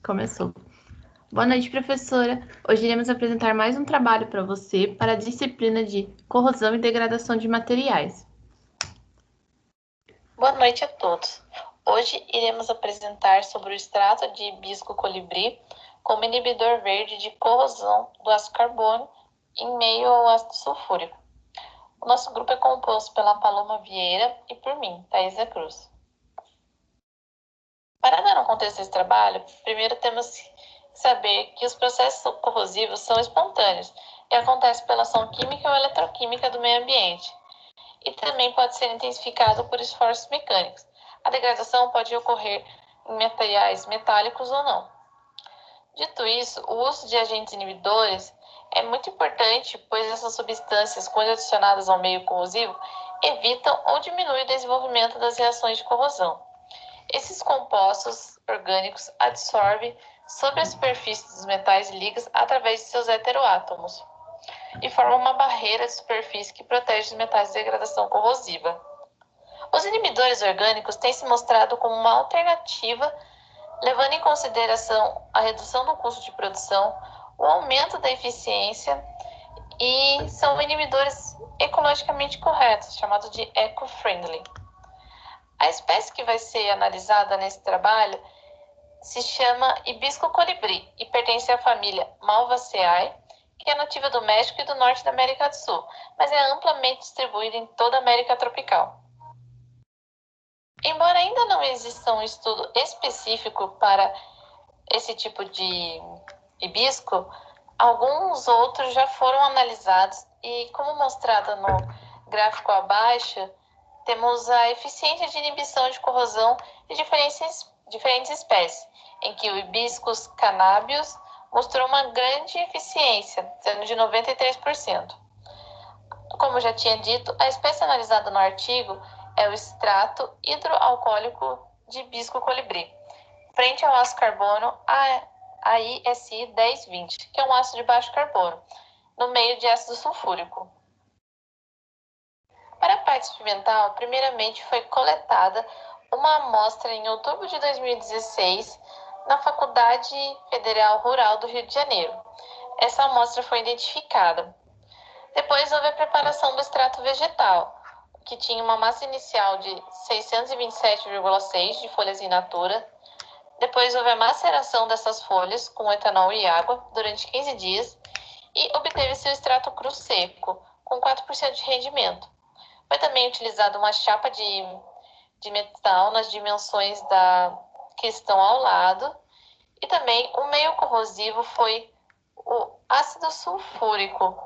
Começou. Boa noite, professora. Hoje iremos apresentar mais um trabalho para você para a disciplina de corrosão e degradação de materiais. Boa noite a todos. Hoje iremos apresentar sobre o extrato de hibisco colibri como inibidor verde de corrosão do ácido carbono em meio ao ácido sulfúrico. O nosso grupo é composto pela Paloma Vieira e por mim, Thaisa Cruz. Para dar um contexto desse trabalho, primeiro temos que saber que os processos corrosivos são espontâneos e acontecem pela ação química ou eletroquímica do meio ambiente, e também pode ser intensificado por esforços mecânicos. A degradação pode ocorrer em materiais metálicos ou não. Dito isso, o uso de agentes inibidores é muito importante, pois essas substâncias, quando adicionadas ao meio corrosivo, evitam ou diminuem o desenvolvimento das reações de corrosão. Esses compostos orgânicos absorvem sobre a superfície dos metais ligas através de seus heteroátomos e formam uma barreira de superfície que protege os metais de degradação corrosiva. Os inibidores orgânicos têm se mostrado como uma alternativa, levando em consideração a redução do custo de produção, o aumento da eficiência e são inibidores ecologicamente corretos, chamados de eco-friendly. A espécie que vai ser analisada nesse trabalho se chama hibisco colibri e pertence à família Malvaceae, que é nativa do México e do norte da América do Sul, mas é amplamente distribuída em toda a América tropical. Embora ainda não exista um estudo específico para esse tipo de hibisco, alguns outros já foram analisados e, como mostrado no gráfico abaixo, temos a eficiência de inibição de corrosão de diferentes espécies, em que o hibiscus cannabius mostrou uma grande eficiência, sendo de 93%. Como já tinha dito, a espécie analisada no artigo é o extrato hidroalcoólico de hibisco colibri, frente ao ácido carbono AISI 1020, que é um ácido de baixo carbono, no meio de ácido sulfúrico. Para a parte experimental, primeiramente foi coletada uma amostra em outubro de 2016 na Faculdade Federal Rural do Rio de Janeiro. Essa amostra foi identificada. Depois houve a preparação do extrato vegetal, que tinha uma massa inicial de 627,6 de folhas in natura. Depois houve a maceração dessas folhas com etanol e água durante 15 dias e obteve-se o extrato cru seco, com 4% de rendimento. Foi também utilizada uma chapa de metal nas dimensões que estão ao lado. E também o meio corrosivo foi o ácido sulfúrico,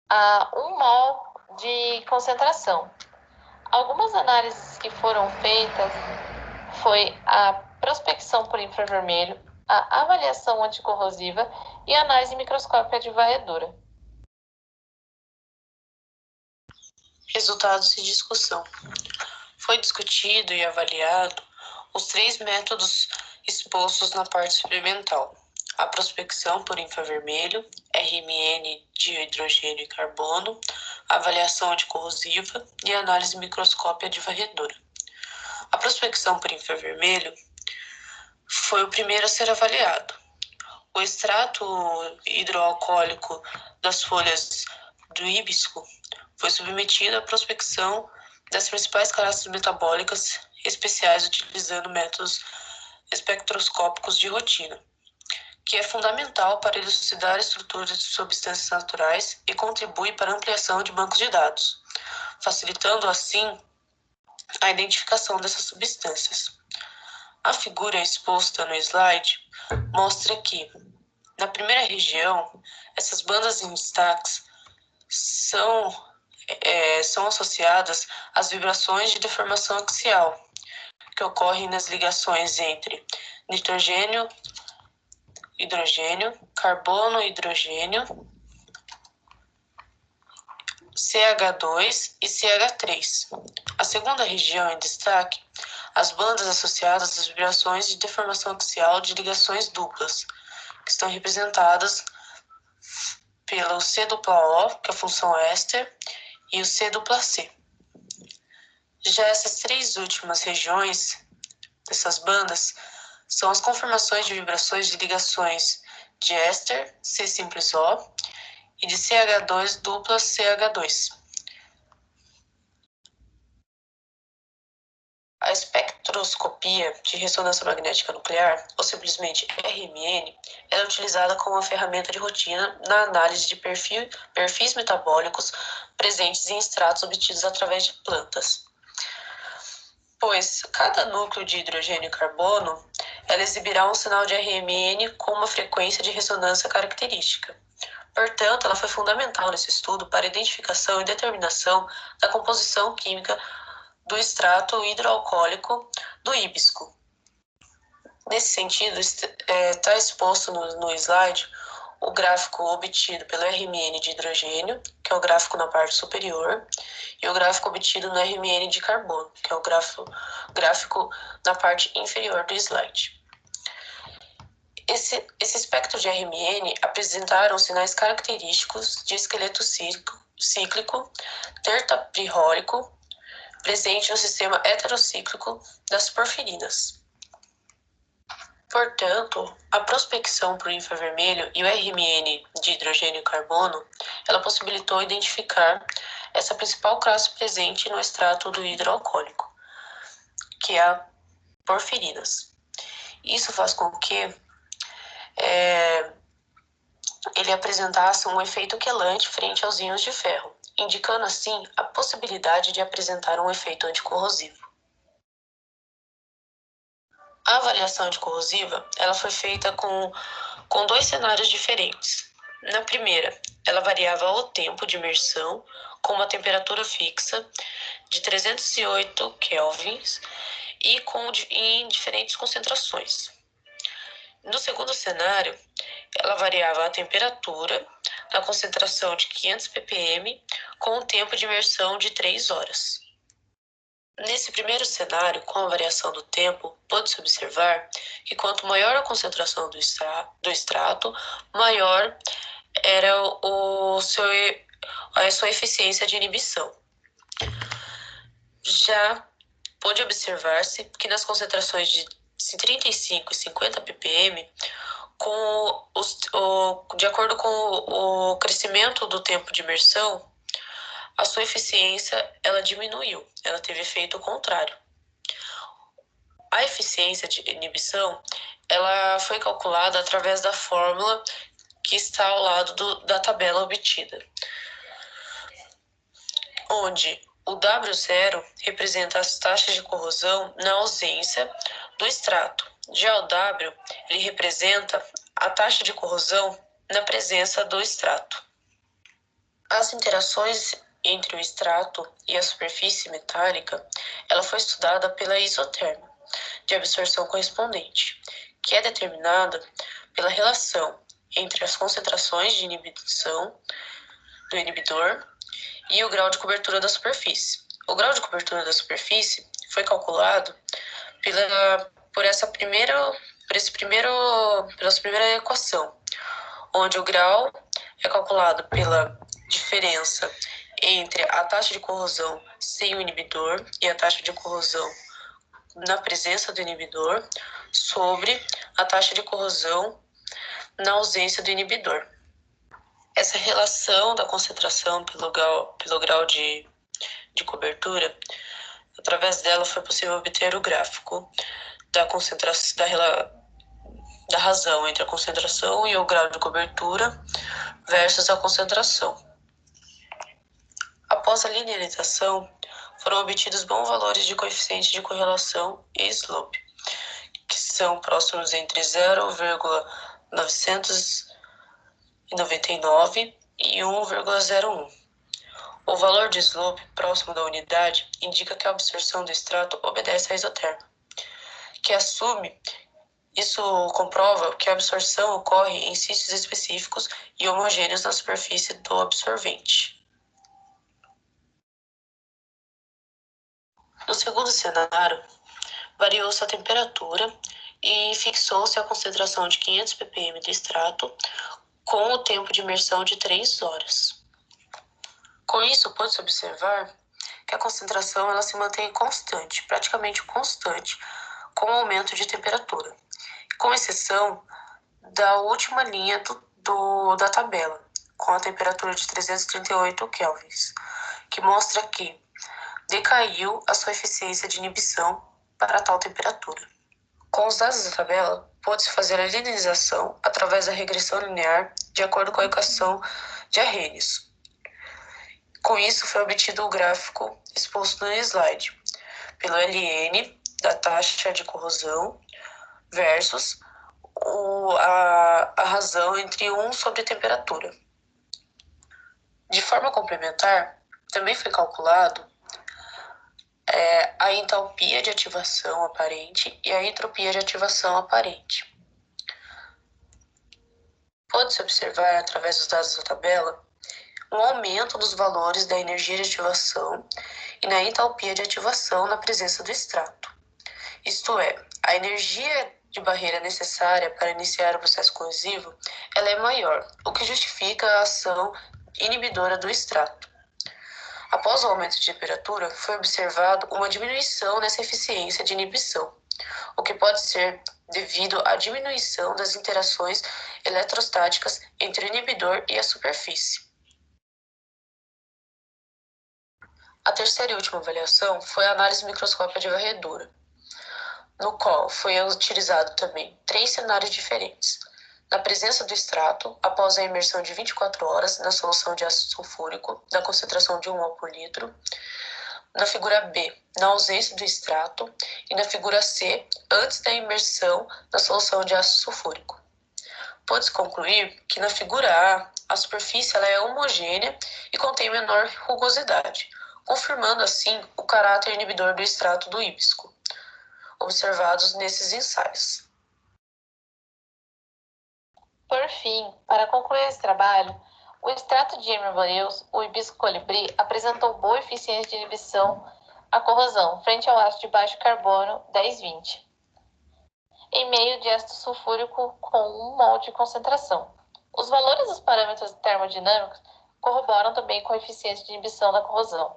a 1 mol de concentração. Algumas análises que foram feitas foi a prospecção por infravermelho, a avaliação anticorrosiva e a análise microscópica de varredura. Resultados de discussão. Foi discutido e avaliado os 3 métodos expostos na parte experimental: a prospecção por infravermelho, RMN de hidrogênio e carbono, a avaliação anticorrosiva e a análise microscópica de varredura. A prospecção por infravermelho foi o primeiro a ser avaliado. O extrato hidroalcoólico das folhas do hibisco foi submetido à prospecção das principais classes metabólicas especiais utilizando métodos espectroscópicos de rotina, que é fundamental para elucidar a estrutura de substâncias naturais e contribui para a ampliação de bancos de dados, facilitando assim a identificação dessas substâncias. A figura exposta no slide mostra que, na primeira região, essas bandas em destaques são associadas às vibrações de deformação axial, que ocorrem nas ligações entre nitrogênio, hidrogênio, carbono, hidrogênio, CH2 e CH3. A segunda região em destaque, as bandas associadas às vibrações de deformação axial de ligações duplas, que estão representadas pelo C-O, que é a função éster, e o C-C. Já essas 3 últimas regiões dessas bandas são as conformações de vibrações de ligações de éster C simples O e de CH2 dupla CH2. A espectroscopia de ressonância magnética nuclear, ou simplesmente RMN, é utilizada como uma ferramenta de rotina na análise de perfis metabólicos presentes em extratos obtidos através de plantas. Pois cada núcleo de hidrogênio e carbono ela exibirá um sinal de RMN com uma frequência de ressonância característica. Portanto, ela foi fundamental nesse estudo para a identificação e determinação da composição química do extrato hidroalcoólico do hibisco. Nesse sentido, está exposto no slide o gráfico obtido pelo RMN de hidrogênio, que é o gráfico na parte superior, e o gráfico obtido no RMN de carbono, que é o gráfico na parte inferior do slide. Esse espectro de RMN apresentaram sinais característicos de esqueleto cíclico tertaprihórico presente no sistema heterocíclico das porfirinas. Portanto, a prospecção por infravermelho e o RMN de hidrogênio e carbono, ela possibilitou identificar essa principal classe presente no extrato do hidroalcoólico, que é a porfirinas. Isso faz com que ele apresentasse um efeito quelante frente aos íons de ferro, indicando assim a possibilidade de apresentar um efeito anticorrosivo. A avaliação anticorrosiva ela foi feita com dois cenários diferentes. Na primeira, ela variava o tempo de imersão com uma temperatura fixa de 308 kelvins e em diferentes concentrações. No segundo cenário, ela variava a temperatura na concentração de 500 ppm com um tempo de imersão de 3 horas. Nesse primeiro cenário, com a variação do tempo, pode-se observar que quanto maior a concentração do extrato, maior era a sua eficiência de inibição. Já pode observar-se que nas concentrações de 35 e 50 ppm, de acordo com o crescimento do tempo de imersão, a sua eficiência ela diminuiu, ela teve efeito contrário. A eficiência de inibição ela foi calculada através da fórmula que está ao lado da tabela obtida, onde o W0 representa as taxas de corrosão na ausência do extrato. Já o W ele representa a taxa de corrosão na presença do extrato. As interações entre o extrato e a superfície metálica, ela foi estudada pela isoterma de absorção correspondente, que é determinada pela relação entre as concentrações de inibição do inibidor e o grau de cobertura da superfície. O grau de cobertura da superfície foi calculado por essa primeira equação, onde o grau é calculado pela diferença entre a taxa de corrosão sem o inibidor e a taxa de corrosão na presença do inibidor sobre a taxa de corrosão na ausência do inibidor. Essa relação da concentração pelo grau de cobertura, através dela foi possível obter o gráfico da concentração, da razão entre a concentração e o grau de cobertura versus a concentração. Após a linearização, foram obtidos bons valores de coeficiente de correlação e slope, que são próximos entre 0,999 e 1,01. O valor de slope próximo da unidade indica que a absorção do extrato obedece à isoterma, que assume. Isso comprova que a absorção ocorre em sítios específicos e homogêneos na superfície do absorvente. No segundo cenário, variou-se a temperatura e fixou-se a concentração de 500 ppm do extrato com o tempo de imersão de 3 horas. Com isso, pode-se observar que a concentração ela se mantém constante, praticamente constante, com aumento de temperatura, com exceção da última linha da tabela, com a temperatura de 338 kelvins, que mostra que decaiu a sua eficiência de inibição para tal temperatura. Com os dados da tabela, pode-se fazer a linearização através da regressão linear de acordo com a equação de Arrhenius. Com isso, foi obtido o gráfico exposto no slide, pelo Ln da taxa de corrosão versus a razão entre 1 sobre temperatura. De forma complementar, também foi calculado a entalpia de ativação aparente e a entropia de ativação aparente. Pode-se observar, através dos dados da tabela, um aumento nos valores da energia de ativação e na entalpia de ativação na presença do extrato. Isto é, a energia de barreira necessária para iniciar o processo corrosivo ela é maior, o que justifica a ação inibidora do extrato. Após o aumento de temperatura, foi observado uma diminuição nessa eficiência de inibição, o que pode ser devido à diminuição das interações eletrostáticas entre o inibidor e a superfície. A terceira e última avaliação foi a análise microscópica de varredura, no qual foi utilizado também 3 cenários diferentes. Na presença do extrato, após a imersão de 24 horas na solução de ácido sulfúrico, na concentração de 1 mol por litro. Na figura B, na ausência do extrato. E na figura C, antes da imersão na solução de ácido sulfúrico. Pode-se concluir que na figura A superfície ela é homogênea e contém menor rugosidade, confirmando assim o caráter inibidor do extrato do híbisco, observados nesses ensaios. Por fim, para concluir esse trabalho, o extrato de Emer-Boreus, o hibisco colibri, apresentou boa eficiência de inibição à corrosão frente ao ácido de baixo carbono 1020, em meio de ácido sulfúrico com 1 mol de concentração. Os valores dos parâmetros termodinâmicos corroboram também com a eficiência de inibição da corrosão.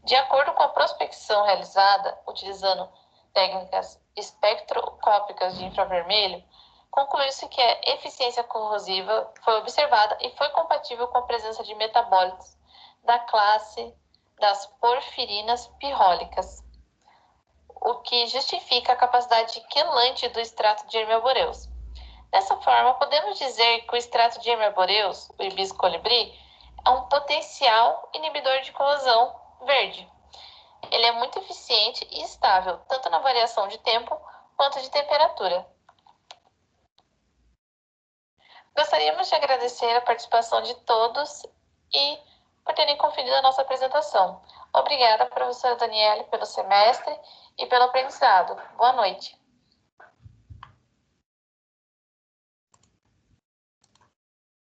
De acordo com a prospecção realizada utilizando técnicas espectroscópicas de infravermelho, concluiu-se que a eficiência corrosiva foi observada e foi compatível com a presença de metabólitos da classe das porfirinas pirrólicas, o que justifica a capacidade quelante do extrato de Emer-Boreus. Dessa forma, podemos dizer que o extrato de Emer-Boreus, o hibisco colibri, é um potencial inibidor de corrosão verde. Ele é muito eficiente e estável, tanto na variação de tempo quanto de temperatura. Gostaríamos de agradecer a participação de todos e por terem conferido a nossa apresentação. Obrigada, professora Daniele, pelo semestre e pelo aprendizado. Boa noite.